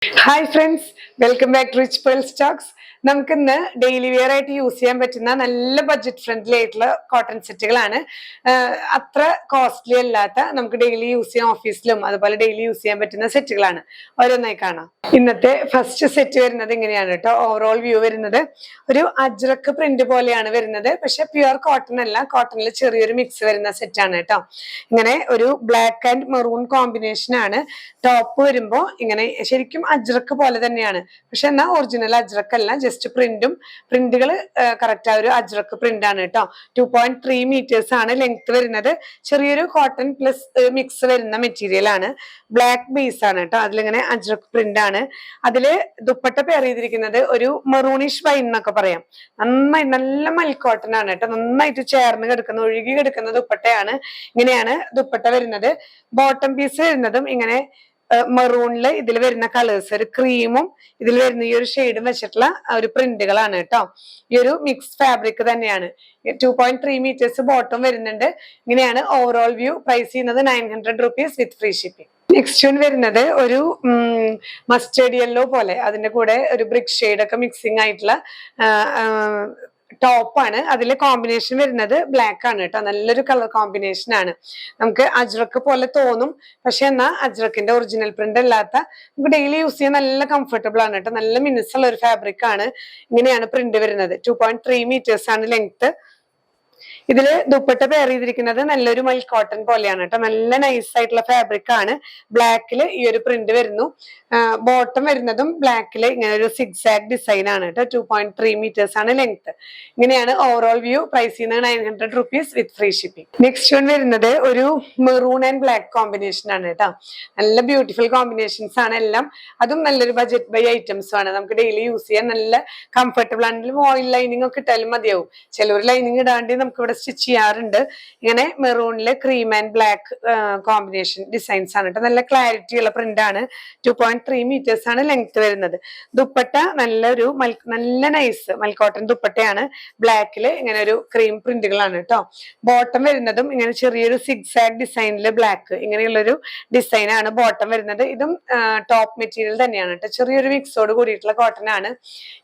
Hi friends, welcome back to Rich Pearl Stocks. നമുക്ക് ഇന്ന് daily wear ആയിട്ട് use ചെയ്യാൻ പറ്റുന്ന നല്ല ബഡ്ജറ്റ് ഫ്രണ്ട്ലി ആയിട്ടുള്ള കോട്ടൺ സെറ്റുകളാണ്. അത്ര കോസ്റ്റ്ലി അല്ലാത്ത നമുക്ക് ഡെയിലി യൂസ് ചെയ്യാൻ ഓഫീസിലും അതുപോലെ ഡെയിലി യൂസ് ചെയ്യാൻ പറ്റുന്ന സെറ്റുകളാണ്. ഓരോന്നായി കാണാം. ഇന്നത്തെ ഫസ്റ്റ് സെറ്റ് വരുന്നത് ഇങ്ങനെയാണ് കേട്ടോ. ഓവറോൾ വ്യൂ വരുന്നത് ഒരു അജ്രക്ക് പ്രിന്റ് പോലെയാണ് വരുന്നത്. പക്ഷെ പ്യുവർ കോട്ടൺ അല്ല, കോട്ടണിൽ ചെറിയൊരു മിക്സ് വരുന്ന സെറ്റാണ് കേട്ടോ. ഇങ്ങനെ ഒരു ബ്ലാക്ക് ആൻഡ് മെറൂൺ കോമ്പിനേഷൻ ആണ്. ടോപ്പ് വരുമ്പോൾ ഇങ്ങനെ ശരിക്കും അജ്രക്ക് പോലെ തന്നെയാണ്. പക്ഷെ എന്നാൽ ഒറിജിനൽ അജ്രക്ക് അല്ല, ജസ്റ്റ് പ്രിന്റുകൾ കറക്റ്റ് ആ ഒരു അജ്രക്ക് പ്രിന്റ് ആണ് കേട്ടോ. 2.3 meters ആണ് ലെങ്ത് വരുന്നത്. ചെറിയൊരു കോട്ടൺ പ്ലസ് മിക്സ് വരുന്ന മെറ്റീരിയൽ ആണ്. ബ്ലാക്ക് ബേസ് ആണ് കേട്ടോ. അതിലിങ്ങനെ അജ്രക്ക് പ്രിന്റ് ആണ്. അതില് ദുപ്പട്ട പെയർ ചെയ്തിരിക്കുന്നത് ഒരു മെറൂണിഷ് വൈൻ എന്നൊക്കെ പറയാം. നന്നായി നല്ല മൽക്കോട്ടൺ ആണ് കേട്ടോ. നന്നായിട്ട് ചേർന്ന് കിടക്കുന്ന ഒഴുകി കിടക്കുന്ന ദുപ്പട്ടയാണ്. ഇങ്ങനെയാണ് ദുപ്പട്ട വരുന്നത്. ബോട്ടം പീസ് വരുന്നതും ഇങ്ങനെ മെറൂണില് ഇതിൽ വരുന്ന കളേഴ്സ് ഒരു ക്രീമും ഇതിൽ വരുന്ന ഈ ഒരു ഷെയ്ഡും വെച്ചിട്ടുള്ള ഒരു പ്രിന്റുകളാണ് കേട്ടോ. ഈ ഒരു മിക്സ് ഫാബ്രിക് തന്നെയാണ്. 2.3 meters ബോട്ടം വരുന്നുണ്ട്. ഇങ്ങനെയാണ് ഓവറോൾ വ്യൂ. പ്രൈസ് ചെയ്യുന്നത് 900 rupees വിത്ത് ഫ്രീ ഷിപ്പിംഗ്. നെക്സ്റ്റ് വൺ വരുന്നത് ഒരു മസ്റ്റേർഡ് യെല്ലോ പോലെ അതിന്റെ കൂടെ ഒരു ബ്രിക്ക് ഷെയ്ഡ് ഒക്കെ മിക്സിംഗ് ആയിട്ടുള്ള ടോപ്പാണ്. അതിലെ കോമ്പിനേഷൻ വരുന്നത് ബ്ലാക്ക് ആണ് കേട്ടോ. നല്ലൊരു കളർ കോമ്പിനേഷൻ ആണ്. നമുക്ക് അജ്രക്ക് പോലെ തോന്നും, പക്ഷെ എന്നാൽ അജ്രക്കിന്റെ ഒറിജിനൽ പ്രിന്റ് അല്ലാത്ത നമുക്ക് ഡെയിലി യൂസ് ചെയ്യാൻ നല്ല കംഫർട്ടബിൾ ആണ് കേട്ടോ. നല്ല മിനുസുള്ള ഒരു ഫാബ്രിക് ആണ്. ഇങ്ങനെയാണ് പ്രിന്റ് വരുന്നത്. 2.3 meters ആണ് ലെങ്ത്. ഇതില് ദുപ്പട്ട പെയർ ചെയ്തിരിക്കുന്നത് നല്ലൊരു മൽ കോട്ടൺ പോലെയാണ് കേട്ടോ. നല്ല നൈസ് ആയിട്ടുള്ള ഫാബ്രിക് ആണ്. ബ്ലാക്കില് ഈ ഒരു പ്രിന്റ് വരുന്നു. ബോട്ടം വരുന്നതും ബ്ലാക്കില് ഇങ്ങനെ ഒരു സിക്സാഗ് ഡിസൈൻ ആണ് കേട്ടോ. 2.3 meters ആണ് ലെങ്ത്. ഇങ്ങനെയാണ് ഓവറോൾ വ്യൂ. പ്രൈസ് ചെയ്യുന്നത് 900 rupees വിത്ത് ഫ്രീ ഷിപ്പിംഗ്. നെക്സ്റ്റ് വൺ വരുന്നത് ഒരു മെറൂൺ ആൻഡ് ബ്ലാക്ക് കോമ്പിനേഷൻ ആണ് കേട്ടോ. നല്ല ബ്യൂട്ടിഫുൾ കോമ്പിനേഷൻസ് ആണ് എല്ലാം. അതും നല്ലൊരു ബഡ്ജറ്റ് ബൈ ഐറ്റംസും ആണ്. നമുക്ക് ഡെയിലി യൂസ് ചെയ്യാൻ നല്ല കംഫർട്ടബിൾ ആണെങ്കിലും ഓയിൽ ലൈനിങ് ഒക്കെ ഇട്ടാലും മതിയാവും. ചിലവർ ലൈനിങ് ഇടാണ്ട് നമുക്ക് ഇവിടെ സ്റ്റിച്ച് ചെയ്യാറുണ്ട്. ഇങ്ങനെ മെറൂണില് cream and black combination designs ആണ് കേട്ടോ. നല്ല ക്ലാരിറ്റി ഉള്ള പ്രിന്റ് ആണ്. 2.3 meters ആണ് ലെങ്ത് വരുന്നത്. ദുപ്പട്ട നല്ലൊരു നല്ല നൈസ് മൽക്കോട്ടൺ ദുപ്പട്ടയാണ്. ബ്ലാക്കില് ഇങ്ങനെ ഒരു ക്രീം പ്രിന്റുകളാണ് കേട്ടോ. ബോട്ടം വരുന്നതും ഇങ്ങനെ ചെറിയൊരു സിക്സാഗ് ഡിസൈനില് ബ്ലാക്ക് ഇങ്ങനെയുള്ളൊരു ഡിസൈൻ ആണ് ബോട്ടം വരുന്നത്. ഇതും ടോപ്പ് മെറ്റീരിയൽ തന്നെയാണ് കേട്ടോ. ചെറിയൊരു മിക്സോട് കൂടിയിട്ടുള്ള കോട്ടൺ ആണ്.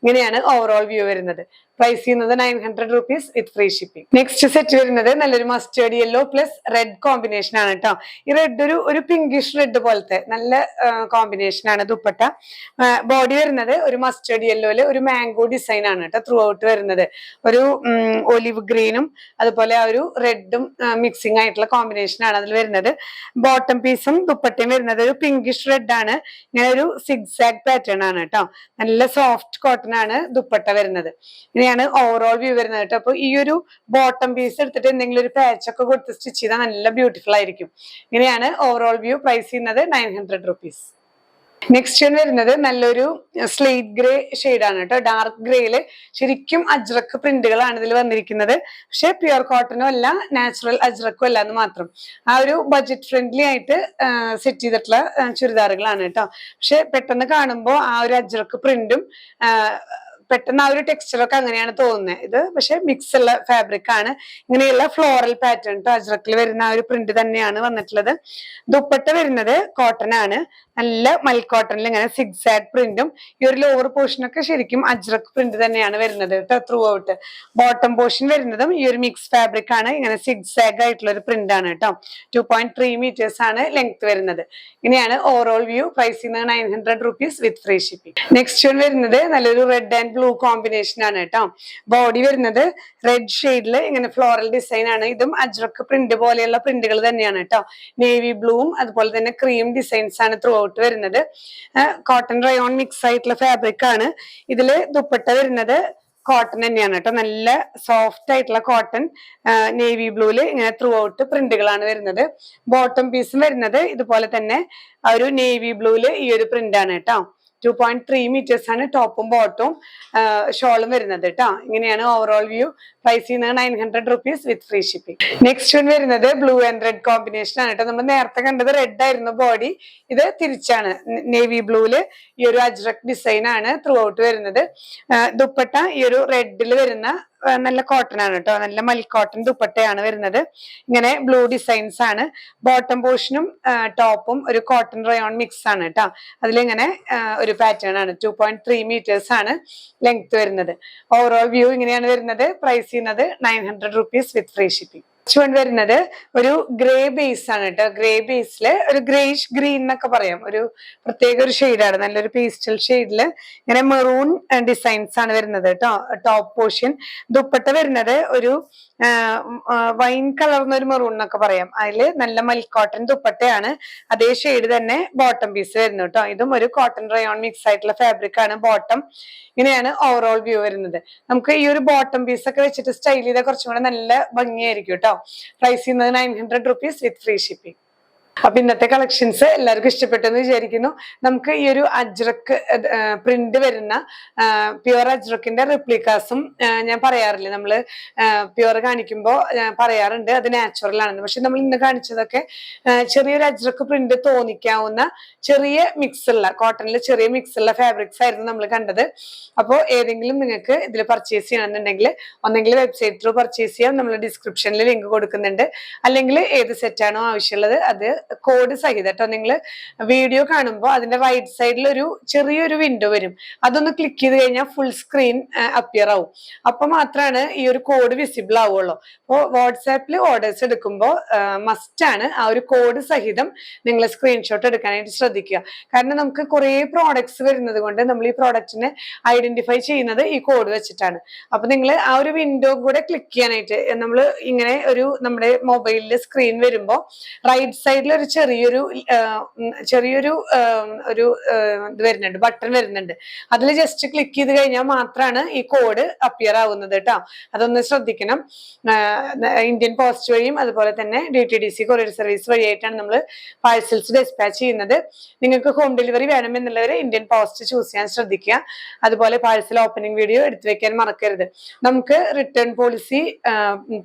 ഇങ്ങനെയാണ് ഓവറോൾ വ്യൂ വരുന്നത്. പ്രൈസ് ചെയ്യുന്നത് 900 rupees വിത്ത് ഫ്രീ ഷിപ്പിംഗ്. നെക്സ്റ്റ് സെറ്റ് വരുന്നത് നല്ലൊരു mustard yellow plus red combination ആണ് കേട്ടോ. ഈ റെഡ് ഒരു പിങ്കിഷ് റെഡ് പോലത്തെ നല്ല കോമ്പിനേഷൻ ആണ്. ദുപ്പട്ട ബോഡി വരുന്നത് ഒരു മസ്റ്റേർഡ് യെല്ലോയില് ഒരു മാംഗോ ഡിസൈൻ ആണ് കേട്ടോ. ത്രൂ ഔട്ട് വരുന്നത് ഒരു ഒലിവ് ഗ്രീനും അതുപോലെ ആ ഒരു റെഡും മിക്സിംഗ് ആയിട്ടുള്ള കോമ്പിനേഷൻ ആണ് അതിൽ വരുന്നത്. ബോട്ടം പീസും ദുപ്പട്ടയും വരുന്നത് ഒരു പിങ്കിഷ് റെഡ് ആണ്. ഇങ്ങനെ ഒരു സിഗ്സാഗ് പാറ്റേൺ ആണ് കേട്ടോ. നല്ല സോഫ്റ്റ് കോട്ടൺ ആണ് ദുപ്പട്ട വരുന്നത്. ഇങ്ങനെയാണ് ഓവറോൾ വ്യൂ വരുന്നത് കേട്ടോ. അപ്പൊ ഈ ഒരു ബോട്ടം പീസ് എടുത്തിട്ട് എന്തെങ്കിലും ഒരു പാച്ച് ഒക്കെ കൊടുത്ത് സ്റ്റിച്ച് ചെയ്താൽ നല്ല ബ്യൂട്ടിഫുൾ ആയിരിക്കും. ഇങ്ങനെയാണ് ഓവറോൾ വ്യൂ. പ്രൈസ് ചെയ്യുന്നത് 900 rupees. നെക്സ്റ്റ് വരുന്നത് നല്ലൊരു സ്ലേറ്റ് ഗ്രേ ആണ് കേട്ടോ. ഡാർക്ക് ഗ്രേയില് ശരിക്കും അജ്രക്ക് പ്രിന്റുകളാണ് ഇതിൽ വന്നിരിക്കുന്നത്. പക്ഷെ പ്യുവർ കോട്ടണും അല്ല, നാച്ചുറൽ അജ്രക്കും അല്ല എന്ന് മാത്രം. ആ ഒരു ബഡ്ജറ്റ് ഫ്രണ്ട്ലി ആയിട്ട് സെറ്റ് ചെയ്തിട്ടുള്ള ചുരിദാറുകളാണ് കേട്ടോ. പക്ഷെ പെട്ടെന്ന് കാണുമ്പോൾ ആ ഒരു അജ്രക്ക് പ്രിന്റും പെട്ടെന്ന് ആ ഒരു ടെക്സ്ചറൊക്കെ അങ്ങനെയാണ് തോന്നുന്നത്. ഇത് പക്ഷെ മിക്സ് ഉള്ള ഫാബ്രിക് ആണ്. ഇങ്ങനെയുള്ള ഫ്ലോറൽ പാറ്റേൺ അജ്രക്കിൽ വരുന്ന ആ ഒരു പ്രിന്റ് തന്നെയാണ് വന്നിട്ടുള്ളത്. ദുപ്പട്ട വരുന്നത് കോട്ടൺ ആണ്. നല്ല മൽക്കോട്ടണിൽ ഇങ്ങനെ സിഗ്സാഗ് പ്രിന്റും ഈ ഒരു ലോവർ പോർഷൻ ഒക്കെ ശരിക്കും അജ്രക് പ്രിന്റ് തന്നെയാണ് വരുന്നത് കേട്ടോ. ത്രൂ ഔട്ട് ബോട്ടം പോർഷൻ വരുന്നതും ഈ ഒരു മിക്സ് ഫാബ്രിക് ആണ്. ഇങ്ങനെ സിഗ്സാഗ് ആയിട്ടുള്ള ഒരു പ്രിന്റ് ആണ് കേട്ടോ. 2.3 meters ആണ് ലെങ്ത് വരുന്നത്. ഇങ്ങനെയാണ് ഓവറോൾ വ്യൂ. പ്രൈസ് ചെയ്യുന്നത് 900 rupees വിത്ത് ഫ്രീ ഷിപ്പിംഗ്. നെക്സ്റ്റ് വരുന്നത് നല്ലൊരു റെഡ് ആൻഡ് ബ്ലൂ കോമ്പിനേഷൻ ആണ് കേട്ടോ. ബോഡി വരുന്നത് റെഡ് ഷെയ്ഡില് ഇങ്ങനെ ഫ്ലോറൽ ഡിസൈൻ ആണ്. ഇതും അജ്രക്ക് പ്രിന്റ് പോലെയുള്ള പ്രിന്റുകൾ തന്നെയാണ് കേട്ടോ. നേവി ബ്ലൂവും അതുപോലെ തന്നെ ക്രീം ഡിസൈൻസ് ആണ് ത്രൂ ഔട്ട് വരുന്നത്. കോട്ടൺ റയോൺ മിക്സ് ആയിട്ടുള്ള ഫാബ്രിക് ആണ്. ഇതില് ദുപ്പട്ട വരുന്നത് കോട്ടൺ തന്നെയാണ് കേട്ടോ. നല്ല സോഫ്റ്റ് ആയിട്ടുള്ള കോട്ടൺ നേവി ബ്ലൂല് ഇങ്ങനെ ത്രൂ ഔട്ട് പ്രിന്റുകളാണ് വരുന്നത്. ബോട്ടം പീസും വരുന്നത് ഇതുപോലെ തന്നെ ആ ഒരു നേവി ബ്ലൂല് ഈ ഒരു പ്രിന്റ് ആണ് കേട്ടോ. 2.3 meters ആണ് ടോപ്പും ബോട്ടും ഷോളും വരുന്നത് കേട്ടോ. ഇങ്ങനെയാണ് ഓവറോൾ വ്യൂ. പ്രൈസ് ചെയ്യുന്നത് 900 rupees വിത്ത് ഫ്രീ ഷിപ്പിംഗ്. നെക്സ്റ്റ് വരുന്നത് ബ്ലൂ ആൻഡ് റെഡ് കോമ്പിനേഷൻ ആണ് കേട്ടോ. നമ്മൾ നേരത്തെ കണ്ടത് റെഡ് ആയിരുന്നു ബോഡി. ഇത് തിരിച്ചാണ്. നേവി ബ്ലൂല് ഈ ഒരു അജ്രക് ഡിസൈൻ ആണ് ത്രൂ ഔട്ട് വരുന്നത്. ദുപ്പട്ട ഈ ഒരു റെഡിൽ വരുന്ന നല്ല കോട്ടൺ ആണ് കേട്ടോ, നല്ല മൽ കോട്ടൺ ദുപ്പട്ടയാണ് വരുന്നത്. ഇങ്ങനെ ബ്ലൂ ഡിസൈൻസ് ആണ്. ബോട്ടം പോർഷനും ടോപ്പും ഒരു കോട്ടൺ റയോൺ മിക്സ് ആണ് കേട്ടോ. അതിലിങ്ങനെ ഒരു പാറ്റേൺ ആണ്. 2.3 meters ആണ് ലെങ്ത് വരുന്നത്. ഓവറോൾ വ്യൂ ഇങ്ങനെയാണ് വരുന്നത്. പ്രൈസ് ചെയ്യുന്നത് 900 rupees വിത്ത് ഫ്രീ ഷിപ്പിംഗ്. വരുന്നത് ഒരു ഗ്രേ ബേസ് ആണ് കേട്ടോ. ഗ്രേ ബേസില് ഒരു ഗ്രേഷ് ഗ്രീൻ എന്നൊക്കെ പറയാം, ഒരു പ്രത്യേക ഒരു ഷെയ്ഡാണ്, നല്ലൊരു പേസ്റ്റൽ ഷെയ്ഡില് ഇങ്ങനെ മെറൂൺ ഡിസൈൻസ് ആണ് വരുന്നത് കേട്ടോ. ടോപ്പ് പോർഷൻ ദുപ്പട്ട വരുന്നത് ഒരു വൈൻ കളർന്ന ഒരു മെറൂൺ എന്നൊക്കെ പറയാം. അതില് നല്ല മൽ കോട്ടൺ ദുപ്പട്ടയാണ്. അതേ ഷെയ്ഡ് തന്നെ ബോട്ടം പീസ് വരുന്നു കേട്ടോ. ഇതും ഒരു കോട്ടൺ റയോൺ മിക്സ് ആയിട്ടുള്ള ഫാബ്രിക് ആണ് ബോട്ടം. ഇങ്ങനെയാണ് ഓവറോൾ വ്യൂ വരുന്നത്. നമുക്ക് ഈ ഒരു ബോട്ടം പീസ് ഒക്കെ വെച്ചിട്ട് സ്റ്റൈൽ ചെയ്താൽ കുറച്ചും കൂടെ നല്ല ഭംഗിയായിരിക്കും കേട്ടോ. പ്രൈസ് ചെയ്യുന്നത് 900 rupees വിത്ത് ഫ്രീ ഷിപ്പിംഗ്. അപ്പൊ ഇന്നത്തെ കളക്ഷൻസ് എല്ലാവർക്കും ഇഷ്ടപ്പെട്ടെന്ന് വിചാരിക്കുന്നു. നമുക്ക് ഈ ഒരു അജ്രക്ക് പ്രിന്റ് വരുന്ന പ്യുവർ അജ്രക്കിന്റെ റിപ്ലിക്കാസും ഞാൻ പറയാറില്ല, നമ്മള് പ്യുവർ കാണിക്കുമ്പോൾ പറയാറുണ്ട് അത് നാച്ചുറൽ ആണെന്ന്. പക്ഷെ നമ്മൾ ഇന്ന് കാണിച്ചതൊക്കെ ചെറിയൊരു അജ്രക്ക് പ്രിന്റ് തോന്നിക്കാവുന്ന ചെറിയ മിക്സ് ഉള്ള കോട്ടണിൽ ചെറിയ മിക്സ് ഉള്ള ഫാബ്രിക്സ് ആയിരുന്നു നമ്മൾ കണ്ടത്. അപ്പോൾ ഏതെങ്കിലും നിങ്ങൾക്ക് ഇതിൽ പർച്ചേസ് ചെയ്യണമെന്നുണ്ടെങ്കിൽ ഒന്നെങ്കിൽ വെബ്സൈറ്റ് ത്രൂ പർച്ചേസ് ചെയ്യാം, നമ്മൾ ഡിസ്ക്രിപ്ഷനിൽ ലിങ്ക് കൊടുക്കുന്നുണ്ട്. അല്ലെങ്കിൽ ഏത് സെറ്റാണോ ആവശ്യമുള്ളത് അത് കോഡ് സഹിതം കേട്ടോ. നിങ്ങൾ വീഡിയോ കാണുമ്പോൾ അതിന്റെ റൈറ്റ് സൈഡിൽ ഒരു ചെറിയൊരു വിൻഡോ വരും, അതൊന്ന് ക്ലിക്ക് ചെയ്ത് കഴിഞ്ഞാൽ ഫുൾ സ്ക്രീൻ അപ്പിയർ ആവും. അപ്പൊ മാത്രമാണ് ഈ ഒരു കോഡ് വിസിബിൾ ആവുള്ളൂ. അപ്പോൾ വാട്സാപ്പിൽ ഓർഡേഴ്സ് എടുക്കുമ്പോൾ മസ്റ്റ് ആണ് ആ ഒരു കോഡ് സഹിതം നിങ്ങൾ സ്ക്രീൻഷോട്ട് എടുക്കാനായിട്ട് ശ്രദ്ധിക്കുക. കാരണം നമുക്ക് കുറെ പ്രോഡക്ട്സ് വരുന്നത് കൊണ്ട് നമ്മൾ ഈ പ്രോഡക്റ്റിനെ ഐഡന്റിഫൈ ചെയ്യുന്നത് ഈ കോഡ് വെച്ചിട്ടാണ്. അപ്പൊ നിങ്ങൾ ആ ഒരു വിൻഡോ കൂടെ ക്ലിക്ക് ചെയ്യാനായിട്ട് നമ്മൾ ഇങ്ങനെ ഒരു നമ്മുടെ മൊബൈലിൽ സ്ക്രീൻ വരുമ്പോൾ റൈറ്റ് സൈഡിൽ ഒരു ചെറിയൊരു ഒരു ഇത് വരുന്നുണ്ട്, ബട്ടൺ വരുന്നുണ്ട്. അതിൽ ജസ്റ്റ് ക്ലിക്ക് ചെയ്ത് കഴിഞ്ഞാൽ മാത്രമാണ് ഈ കോഡ് അപ്പിയർ ആവുന്നത് കേട്ടോ. അതൊന്ന് ശ്രദ്ധിക്കണം. ഇന്ത്യൻ പോസ്റ്റ് വഴിയും അതുപോലെ തന്നെ DTDC കൊറിയർ സർവീസ് വഴിയായിട്ടാണ് നമ്മൾ പാഴ്സൽസ് ഡിസ്പാച്ച് ചെയ്യുന്നത്. നിങ്ങൾക്ക് ഹോം ഡെലിവറി വേണമെന്നുള്ളവർ ഇന്ത്യൻ പോസ്റ്റ് ചൂസ് ചെയ്യാൻ ശ്രദ്ധിക്കുക. അതുപോലെ പാഴ്സൽ ഓപ്പണിംഗ് വീഡിയോ എടുത്തു വെക്കാൻ മറക്കരുത്. നമുക്ക് റിട്ടേൺ പോളിസി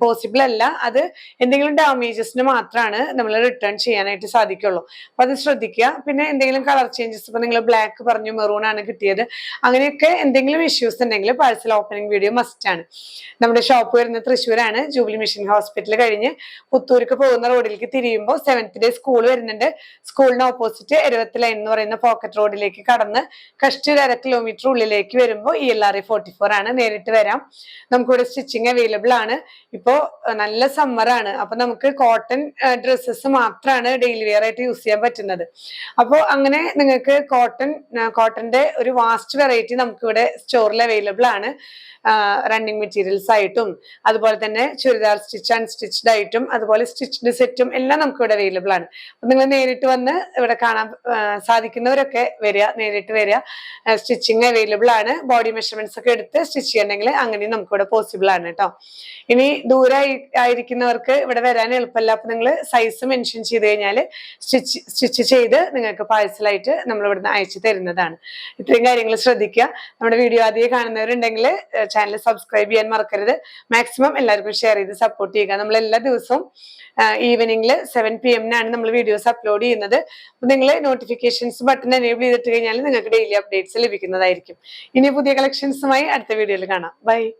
പോസിബിൾ അല്ല, അത് എന്തെങ്കിലും ഡാമേജസിന് മാത്രമാണ് നമ്മൾ റിട്ടേൺ ചെയ്യാനായിട്ട് സാധിക്കുള്ളൂ. അപ്പൊ അത് ശ്രദ്ധിക്കുക. പിന്നെ എന്തെങ്കിലും കളർ ചേഞ്ചസ്, ഇപ്പൊ നിങ്ങൾ ബ്ലാക്ക് പറഞ്ഞു, മെറൂൺ ആണ് കിട്ടിയത്, അങ്ങനെയൊക്കെ എന്തെങ്കിലും ഇഷ്യൂസ് ഉണ്ടെങ്കിൽ പാഴ്സൽ ഓപ്പണിംഗ് വീഡിയോ മസ്റ്റ് ആണ്. നമ്മുടെ ഷോപ്പ് വരുന്നത് തൃശ്ശൂരാണ്. ജൂബിലി മിഷൻ ഹോസ്പിറ്റൽ കഴിഞ്ഞ് പുത്തൂർക്ക് പോകുന്ന റോഡിലേക്ക് തിരിയുമ്പോൾ 7th ഡേ സ്കൂൾ വരുന്നുണ്ട്. സ്കൂളിന് ഓപ്പോസിറ്റ് 70 ലൈൻ എന്ന് പറയുന്ന പോക്കറ്റ് റോഡിലേക്ക് കടന്ന് കഷ്ടി 1/2 കിലോമീറ്റർ ഉള്ളിലേക്ക് വരുമ്പോൾ ELRA 44 ആണ്. നേരിട്ട് വരാം. നമുക്കിവിടെ സ്റ്റിച്ചിങ് അവൈലബിൾ ആണ്. ഇപ്പോ നല്ല സമ്മറാണ്, അപ്പൊ നമുക്ക് കോട്ടൺ ഡ്രസ്സസ് മാത്രമാണ് ഡെയിലി വെയർ ആയിട്ട് യൂസ് ചെയ്യാൻ പറ്റുന്നത്. അപ്പോൾ അങ്ങനെ നിങ്ങൾക്ക് കോട്ടന്റെ ഒരു വാസ്റ്റ് വെറൈറ്റി നമുക്കിവിടെ സ്റ്റോറിൽ അവൈലബിൾ ആണ്. റണ്ണിങ് മെറ്റീരിയൽസ് ആയിട്ടും അതുപോലെ തന്നെ ചുരിദാർ സ്റ്റിച്ച് അൺസ്റ്റിച്ച്ഡ് ആയിട്ടും അതുപോലെ സ്റ്റിച്ച്ഡ് സെറ്റും എല്ലാം നമുക്ക് ഇവിടെ അവൈലബിൾ ആണ്. അപ്പൊ നിങ്ങൾ നേരിട്ട് വന്ന് ഇവിടെ കാണാൻ സാധിക്കുന്നവരൊക്കെ വരിക, നേരിട്ട് വരിക. സ്റ്റിച്ചിങ് അവൈലബിൾ ആണ്. ബോഡി മെഷർമെന്റ്സ് ഒക്കെ എടുത്ത് സ്റ്റിച്ച് ചെയ്യണമെങ്കിൽ അങ്ങനെയും നമുക്ക് ഇവിടെ പോസിബിൾ ആണ് കേട്ടോ. ഇനി ദൂരായിരിക്കുന്നവർക്ക് ഇവിടെ വരാൻ എളുപ്പമല്ല. അപ്പൊ നിങ്ങൾ സൈസ് മെൻഷൻ ചെയ്ത് കഴിഞ്ഞാൽ സ്റ്റിച്ച് ചെയ്ത് നിങ്ങൾക്ക് പാഴ്സലായിട്ട് നമ്മൾ ഇവിടുന്ന് അയച്ചു തരുന്നതാണ്. ഇത്രയും കാര്യങ്ങൾ ശ്രദ്ധിക്കുക. നമ്മുടെ വീഡിയോ ആദ്യം കാണുന്നവരുണ്ടെങ്കിൽ ചാനൽ സബ്സ്ക്രൈബ് ചെയ്യാൻ മറക്കരുത്. മാക്സിമം എല്ലാവർക്കും ഷെയർ ചെയ്ത് സപ്പോർട്ട് ചെയ്യുക. നമ്മൾ എല്ലാ ദിവസവും ഈവനിങ്ങിൽ 7 PM നമ്മൾ വീഡിയോസ് അപ്ലോഡ് ചെയ്യുന്നത്. അപ്പൊ നിങ്ങൾ നോട്ടിഫിക്കേഷൻസ് ബട്ടൺ എനേബിൾ ചെയ്തിട്ട് കഴിഞ്ഞാൽ നിങ്ങൾക്ക് ഡെയിലി അപ്ഡേറ്റ്സ് ലഭിക്കുന്നതായിരിക്കും. ഇനി പുതിയ കളക്ഷൻസുമായി അടുത്ത വീഡിയോയിൽ കാണാം. ബൈ.